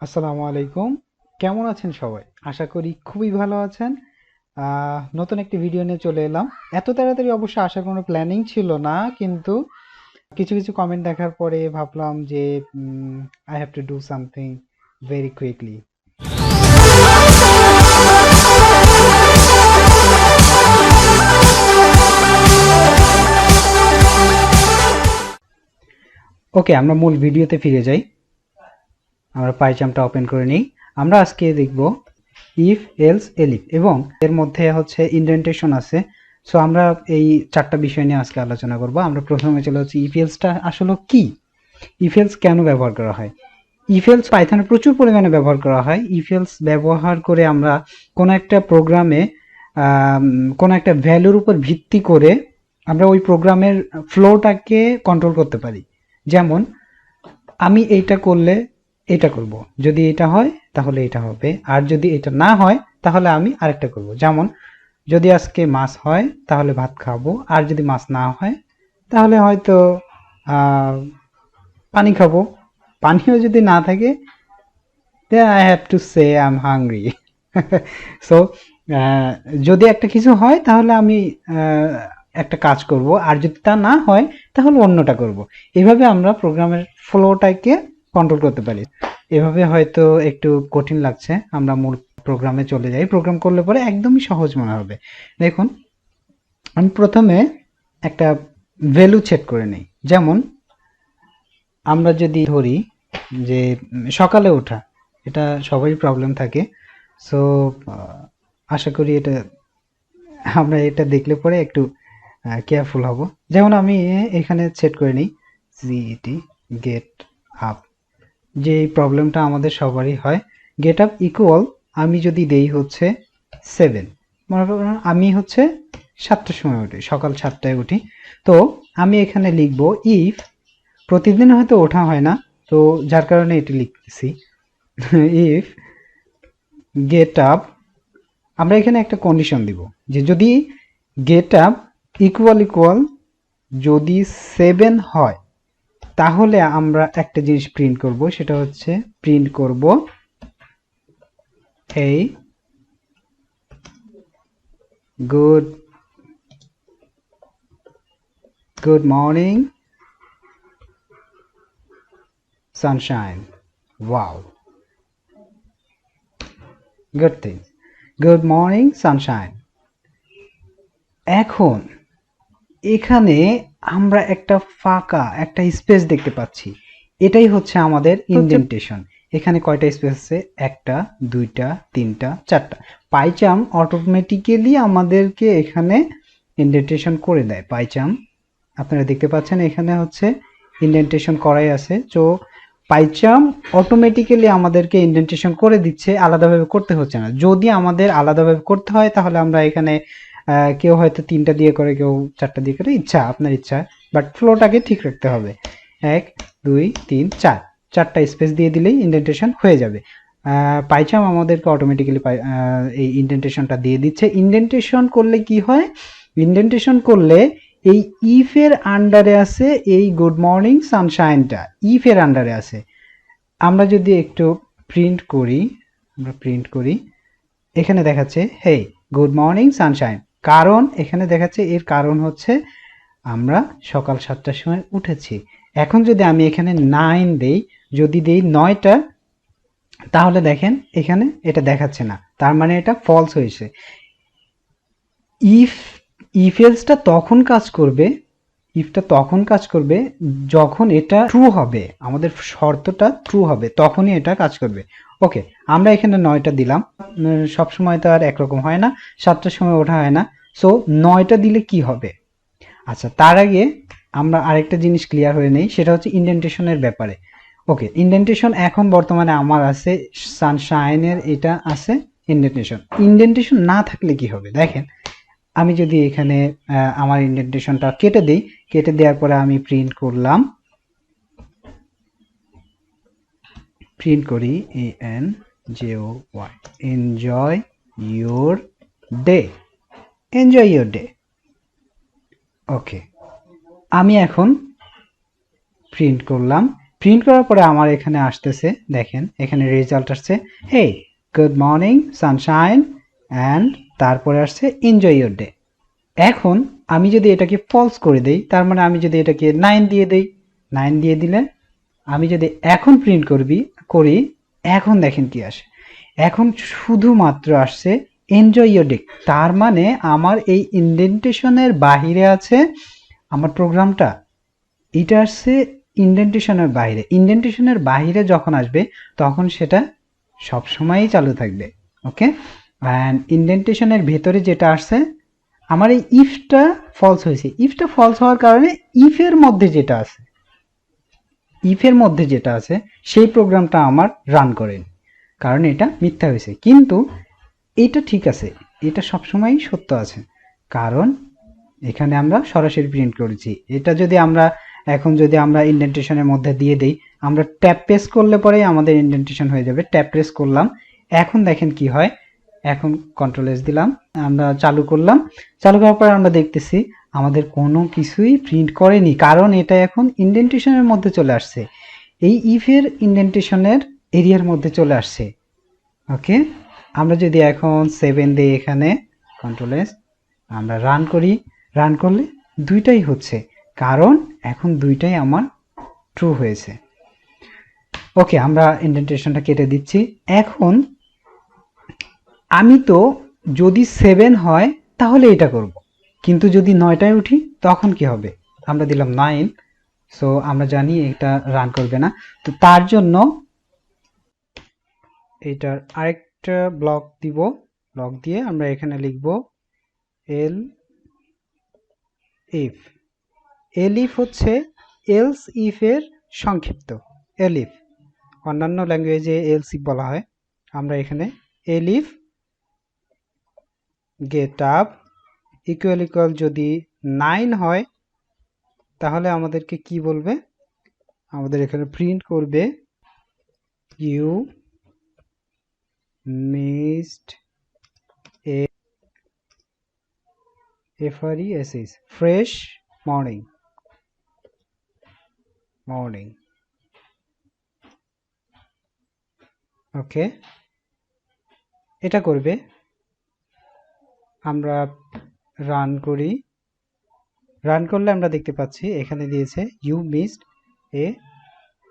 আসসালামু আলাইকুম। কেমন আছেন সবাই? আশা করি খুবই ভালো আছেন। নতুন একটি ভিডিও নিয়ে চলে এলাম। এত তাড়াতাড়ি অবশ্য আসার কোনো প্ল্যানিং ছিল না, কিন্তু কিছু কিছু কমেন্ট দেখার পরে ভাবলাম যে I have to do something very quickly. Okay, আমরা মূল ভিডিওতে ফিরে যাই। আমরা পাইচামটা ওপেন করে নিই। আমরা আজকে দেখব ইফ এলস এলিফ, এবং এর মধ্যে হচ্ছে ইনডেন্টেশন আছে। সো আমরা এই চারটা বিষয় নিয়ে আজকে আলোচনা করব। আমরা প্রথমে চলে হচ্ছে ইফ এলসটা আসলে কি, ইফ এলস কেন ব্যবহার করা হয়। ইফ এলস পাইথনে প্রচুর পরিমাণে ব্যবহার করা হয়। ইফ এলস ব্যবহার করে আমরা কোনো একটা প্রোগ্রামে কোনো একটা ভ্যালুর উপর ভিত্তি করে আমরা ওই প্রোগ্রামের ফ্লোটাকে কন্ট্রোল করতে পারি। যেমন আমি এইটা করলে এটা করব, যদি এটা হয় তাহলে এটা হবে, আর যদি এটা না হয় তাহলে আমি আরেকটা করব। যেমন যদি আজকে মাছ হয় তাহলে ভাত খাবো, আর যদি মাছ না হয় তাহলে হয়তো পানি খাবো। পানিও যদি না থাকে, then I have to say I'm hungry. So যদি একটা কিছু হয় তাহলে আমি একটা কাজ করব, আর যদি তা না হয় তাহলে অন্যটা করব। এভাবে আমরা প্রোগ্রামের ফ্লোটাকে কন্ট্রোল করতে পারি। এভাবে হয়তো একটু কঠিন লাগছে, আমরা মূল প্রোগ্রামে চলে যাই। প্রোগ্রাম করলে পরে একদমই সহজ মনে হবে। দেখুন, আমি প্রথমে একটা ভ্যালু সেট করে নিই। যেমন আমরা যদি ধরি যে সকালে ওঠা, এটা সবারই প্রবলেম থাকে। সো আশা করি এটা আমরা এটা দেখলে পরে একটু কেয়ারফুল হব। যেমন আমি এখানে সেট করে নিই জিটি গেট আপ। যে প্রবলেমটা আমাদের সবারই হয়, গেট আপ ইকুয়াল আমি যদি দেই হচ্ছে 7। মনে করুন আমি হচ্ছে 7টার সময় উঠি, সকাল 7টায় উঠি। তো আমি এখানে লিখব ইফ, প্রতিদিন হয়তো ওঠা হয় না, তো যার কারণে এটি লিখতেছি। ইফ গেট আপ, আমরা এখানে একটা কন্ডিশন দিব যে যদি গেট আপ ইকুয়াল যদি 7 হয় তাহলে আমরা একটা জিনিস প্রিন্ট করব, সেটা হচ্ছে প্রিন্ট করব এই good morning Sunshine, wow, good thing, good morning Sunshine. এখন এখানে আমরা একটা ফাঁকা একটা স্পেস দেখতে পাচ্ছি, এটাই হচ্ছে আমাদের ইনডেন্টেশন। এখানে কয়টা স্পেস আছে? একটা, দুইটা, তিনটা, চারটা। পাইচাম অটোমেটিক্যালি আমাদেরকে এখানে ইনডেন্টেশন করে দেয়। পাইচাম আপনারা দেখতে পাচ্ছেন এখানে হচ্ছে ইনডেন্টেশন করাই আছে। তো পাইচাম অটোমেটিক্যালি আমাদেরকে ইনডেন্টেশন করে দিচ্ছে, আলাদাভাবে করতে হচ্ছে না। যদি আমাদের আলাদাভাবে করতে হয় তাহলে আমরা এখানে কেউ হয়তো 3টা দিয়ে করে, কেউ 4টা দিয়ে করে, ইচ্ছা আপনার ইচ্ছা, বাট ফ্লোটাকে ঠিক রাখতে হবে। 1 2 3 4, 4টা স্পেস দিয়ে দিলেই ইনডেন্টেশন হয়ে যাবে। পাইচাম আমাদেরকে অটোমেটিক্যালি এই ইনডেন্টেশনটা দিয়ে দিচ্ছে। ইনডেন্টেশন করলে কি হয়? ইনডেন্টেশন করলে এই ইফ এর আন্ডারে আছে এই গুড মর্নিং সানশাইনটা, ইফ এর আন্ডারে আছে। আমরা যদি একটু প্রিন্ট করি, আমরা প্রিন্ট করি, এখানে দেখাচ্ছে হেই গুড মর্নিং সানশাইন। কারণ এখানে দেখাচ্ছে, এর কারণ হচ্ছে আমরা সকাল 7টার সময় উঠেছি। এখন যদি আমি এখানে 9 দেই, যদি দেই 9টা, তাহলে দেখেন এখানে এটা দেখাচ্ছে না, তার মানে এটা ফলস হয়েছে। ইফ ইফ এলসটা তখন কাজ করবে, ইফটা তখন কাজ করবে যখন এটা ট্রু হবে, আমাদের শর্তটা ট্রু হবে, তখনই এটা কাজ করবে। ওকে, আমরা এখানে 9টা দিলাম। সব সময় তো আর একরকম হয় না, 7টার সময় ওঠা হয় না। সো 9টা দিলে কি হবে? আচ্ছা, তার আগে আমরা আরেকটা জিনিস ক্লিয়ার হয়ে নেই, সেটা হচ্ছে ইনডেন্টেশনের ব্যাপারে। ওকে, ইনডেন্টেশন এখন বর্তমানে আমার আছে, সানশাইনের এটা আছে ইনডেন্টেশন। ইনডেন্টেশন না থাকলে কি হবে দেখেন, আমি যদি এখানে আমার ইনডেন্টেশনটা কেটে দেই, কেটে দেওয়ার পরে আমি প্রিন্ট করলাম, প্রিন্ট করি N J O Y, enjoy your day, enjoy your day. Okay, আমি এখন প্রিন্ট করলাম প্রিন্ট করার পরে আমার এখানে আসতেছে, দেখেন এখানে রেজাল্ট আসছে, hey good morning sunshine, and তারপরে আসছে এনজয় ইউর ডে। এখন আমি যদি এটাকে ফলস করে দেই, তার মানে আমি যদি এটাকে 9 দিয়ে দেই, 9 দিয়ে দিলে আমি যদি এখন প্রিন্ট করি, এখন দেখেন কি আসে, এখন শুধুমাত্র আসছে এনজয় ইউর ডে। তার মানে আমার এই ইনডেন্টেশনের বাহিরে আছে আমার প্রোগ্রামটা, এটা আসছে ইনডেন্টেশনের বাইরে। ইনডেন্টেশনের বাইরে যখন আসবে তখন সেটা সবসময়ই চালু থাকবে। ওকে, অ্যান্ড ইনডেন্টেশনের ভেতরে যেটা আসছে, আমার এই ইফটা ফলস হয়েছে। ইফটা ফলস হওয়ার কারণে ইফের মধ্যে যেটা আছে সেই প্রোগ্রামটা আমার রান করেন, কারণ এটা মিথ্যা হয়েছে। কিন্তু এটা ঠিক আছে, এটা সবসময়ই সত্য আছে, কারণ এখানে আমরা সরাসরি প্রিন্ট করেছি। এটা যদি আমরা এখন যদি আমরা ইনডেন্টেশনের মধ্যে দিয়ে দেই, আমরা ট্যাপ প্রেস করলে পরেই আমাদের ইনডেন্টেশন হয়ে যাবে। ট্যাপ প্রেস করলাম, এখন দেখেন কি হয়, এখন কন্ট্রোল এস দিলাম, আমরা চালু করলাম, চালু করার পরে আমরা দেখতেছি আমাদের কোনো কিছুই প্রিন্ট করেনি, কারণ এটা এখন ইনডেন্টেশনের মধ্যে চলে আসছে, এই ইফের ইনডেন্টেশনের এরিয়ার মধ্যে চলে আসছে। ওকে, আমরা যদি এখন 7 দিই এখানে, কন্ট্রোল এস, আমরা রান করি, রান করলে দুইটাই হচ্ছে, কারণ এখন দুইটাই আমার ট্রু হয়েছে। ওকে, আমরা ইনডেন্টেশনটা কেটে দিচ্ছি। এখন আমি তো যদি 7 হয় তাহলে এটা করব, কিন্তু যদি 9টায় উঠি তখন কি হবে, আমরা দিলাম 9, সো আমরা জানি এটা রান করবে না। তো তার জন্য এটার আরেকটা ব্লক দিব, ব্লক দিয়ে আমরা এখানে লিখব এল ইফ। এলিফ হচ্ছে এলস ইফ এর সংক্ষিপ্ত, এলিফ। অন্যান্য ল্যাঙ্গুয়েজে এলস ইফ বলা হয়, আমরা এখানে এলিফ গেট আপ ইকুয়াল ইকুয়াল যদি 9 হয় তাহলে আমাদেরকে কি বলবে, আমাদের এখানে প্রিন্ট করবে you missed a FRESH fresh morning, morning. Okay, এটা করবে। আমরা রান করি, রান করলে আমরা দেখতে পাচ্ছি এখানে দিয়েছে you missed a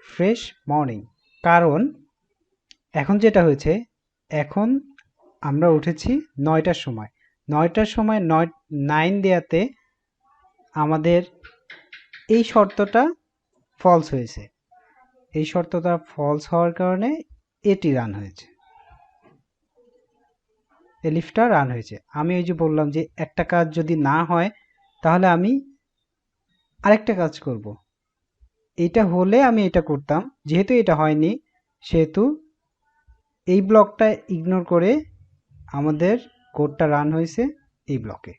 fresh morning, কারণ এখন যেটা হয়েছে, এখন আমরা উঠেছি 9টার সময়, 9টার সময় 9 দেয়াতে আমাদের এই শর্তটা ফলস হয়েছে, এই শর্তটা ফলস হওয়ার কারণে এটি রান হয়েছে, এলিফটা রান হয়েছে। আমি ওই যে বললাম যে একটা কাজ যদি না হয় তাহলে আমি আরেকটা কাজ করব, এটা হলে আমি এটা করতাম, যেহেতু এটা হয়নি সেহেতু এই ব্লকটা ইগনোর করে আমাদের কোডটা রান হয়েছে এই ব্লকে।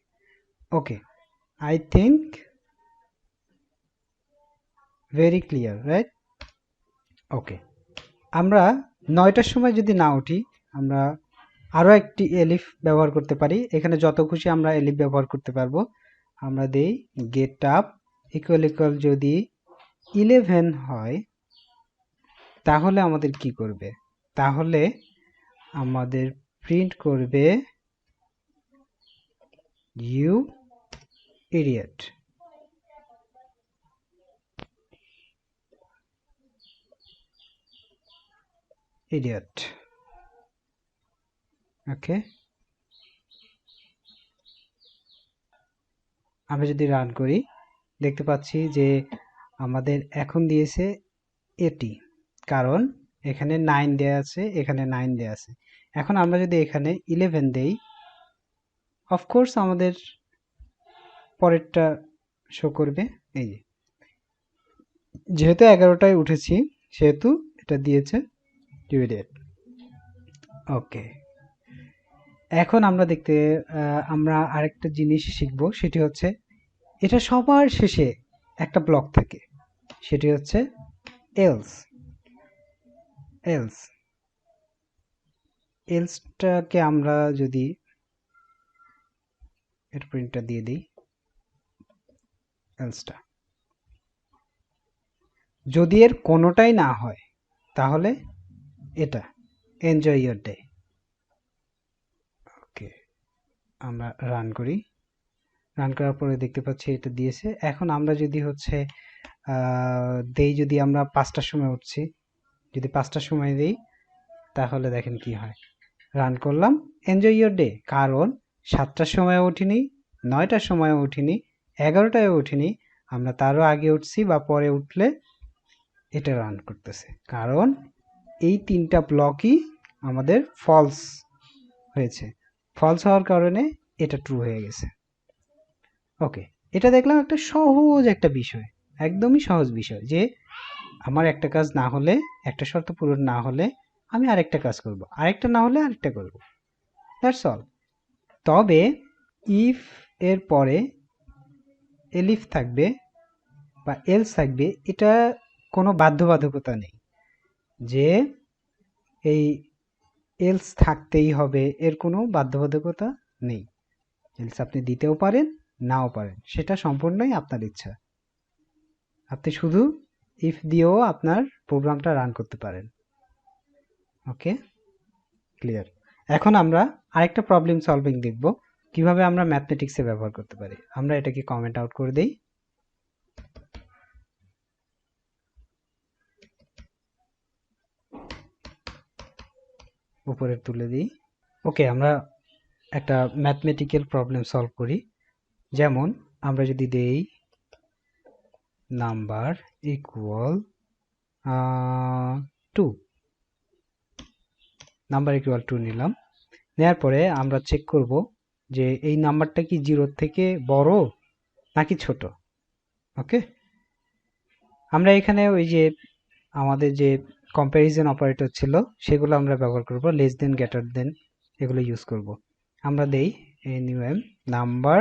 Okay, I think very clear, right? Okay, আমরা 9টার সময় যদি না উঠি, আমরা আরও একটি এলিফ ব্যবহার করতে পারি, এখানে যত খুশি আমরা এলিফ ব্যবহার করতে পারবো। আমরা দেই গেট আপ ইকুয়াল ইকুয়াল যদি 11 হয় তাহলে আমাদের কি করবে, তাহলে আমাদের প্রিন্ট করবে ইউ ইডিয়েট। ইডিয়েট। ওকে, আমরা যদি রান করি দেখতে পাচ্ছি যে আমাদের এখন দিয়েছে এটি, কারণ এখানে 9 দেয়া আছে, এখানে 9 দেয়া আছে। এখন আমরা যদি এখানে 11 দেই, অফকোর্স আমাদের পরেরটা শো করবে। এই যে যেহেতু 11টায় উঠেছি সেহেতু এটা দিয়েছে ইমিডিয়েট। ওকে, এখন আমরা আরেকটা জিনিস শিখবো, সেটি হচ্ছে এটা সবার শেষে একটা ব্লক থাকে, সেটি হচ্ছে এলস। এলস, এলসটাকে আমরা যদি এর প্রিন্টটা দিয়ে দিই, এলসটা যদি এর কোনোটাই না হয় তাহলে এটা এনজয় ইয়োর ডে। ওকে, আমরা রান করি। রান করার পরে দেখতে পাচ্ছি এটা দিয়েছে। এখন আমরা যদি হচ্ছে দেই, যদি আমরা 5টার সময় উঠছি, যদি 5টার সময় দেই তাহলে দেখেন কি হয়। রান করলাম, এনজয় ইয়োর ডে, কারণ 7টার সময় উঠিনি, 9টার সময় উঠিনি, 11টায় উঠিনি, আমরা তারও আগে উঠছি বা পরে উঠলে এটা রান করতেছে, কারণ এই 3টা ব্লকই আমাদের ফলস হয়েছে। ফলস হওয়ার কারণে এটা ট্রু হয়ে গেছে। ওকে, এটা দেখলাম একটা সহজ একটা বিষয়, একদমই সহজ বিষয়, যে আমার একটা কাজ না হলে, একটা শর্ত পূরণ না হলে আমি আরেকটা কাজ করব, আরেকটা না হলে আরেকটা করব, দ্যাটস অল। তবে ইফ এর পরে এলিফ থাকবে বা এলস থাকবে, এটা কোনো বাধ্যবাধকতা নেই যে এই এলস থাকতেই হবে, এর কোনো বাধ্যবাধকতা নেই। এলস আপনি দিতেও পারেন, নাও পারেন, সেটা সম্পূর্ণই আপনার ইচ্ছা। আপনি শুধু ইফ দিয়েও আপনার প্রোগ্রামটা রান করতে পারেন। ওকে, ক্লিয়ার। এখন আমরা আরেকটা প্রবলেম সলভিং দেখব, কিভাবে আমরা ম্যাথমেটিক্সে ব্যবহার করতে পারি। আমরা এটাকে কমেন্ট আউট করে দেই, উপরে তুলে দিই। ওকে, আমরা একটা ম্যাথমেটিক্যাল প্রবলেম সলভ করি। যেমন আমরা যদি দেই নাম্বার ইকুয়াল 2, নাম্বার ইকুয়াল 2 নিলাম। নেওয়ার পরে আমরা চেক করব যে এই নাম্বারটা কি 0 থেকে বড় নাকি ছোট। ওকে, আমরা এখানে ওই যে আমাদের যে কম্প্যারিজন অপারেটর ছিল সেগুলো আমরা ব্যবহার করব, লেস দেন, গ্রেটার দেন, এগুলো ইউজ করব। আমরা দেই N U M number,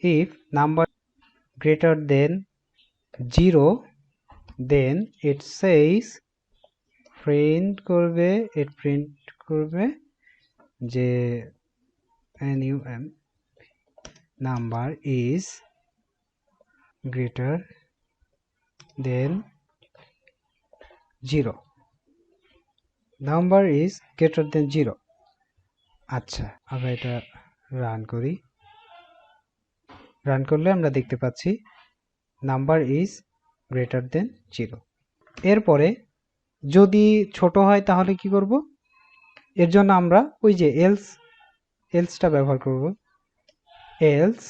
if number greater then 0 then it says, print করবে যে NUM number is greater than 0, number is greater than 0। আচ্ছা, আমরা এটা রান করি। রান করলে আমরা দেখতে পাচ্ছি নাম্বার ইজ গ্রেটার দেন 0। এরপরে যদি ছোট হয় তাহলে কি করব, এর জন্য আমরা ওই যে এলসটা ব্যবহার করব। Else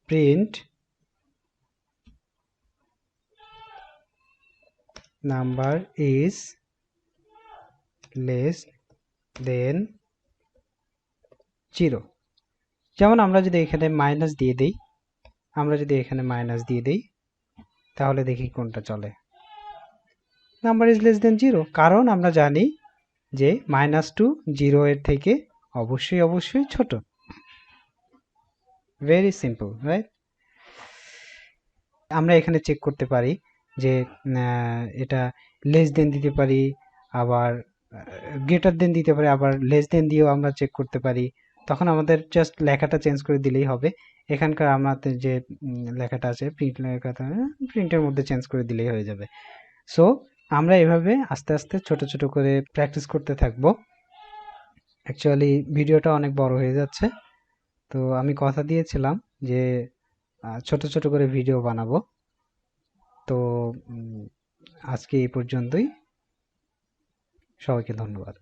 print number is less than 0। যেমন আমরা যদি এখানে মাইনাস দিয়ে দেই, তাহলে দেখি কোনটা চলে। নাম্বার ইজ লেস দেন 0, কারণ আমরা জানি যে -2 0 এর থেকে অবশ্যই ছোট। Very simple, right? আমরা এখানে চেক করতে পারি যে এটা লেস দেন দিতে পারি, আবার গ্রেটার দেন দিতে পারি, আবার লেস দেন দিয়েও আমরা চেক করতে পারি। তখন আমাদের জাস্ট লেখাটা চেঞ্জ করে দিলেই হবে। এখানকার আমাদের যে লেখাটা আছে প্রিন্ট লেখাটা, প্রিন্টের মধ্যে চেঞ্জ করে দিলেই হয়ে যাবে। সো আমরা এভাবে আস্তে আস্তে ছোট ছোট করে প্র্যাকটিস করতে থাকবো। অ্যাকচুয়ালি ভিডিওটা অনেক বড় হয়ে যাচ্ছে, তো আমি কথা দিয়েছিলাম যে ছোট ছোট করে ভিডিও বানাবো। তো আজকে এই পর্যন্তই, সবাইকে ধন্যবাদ।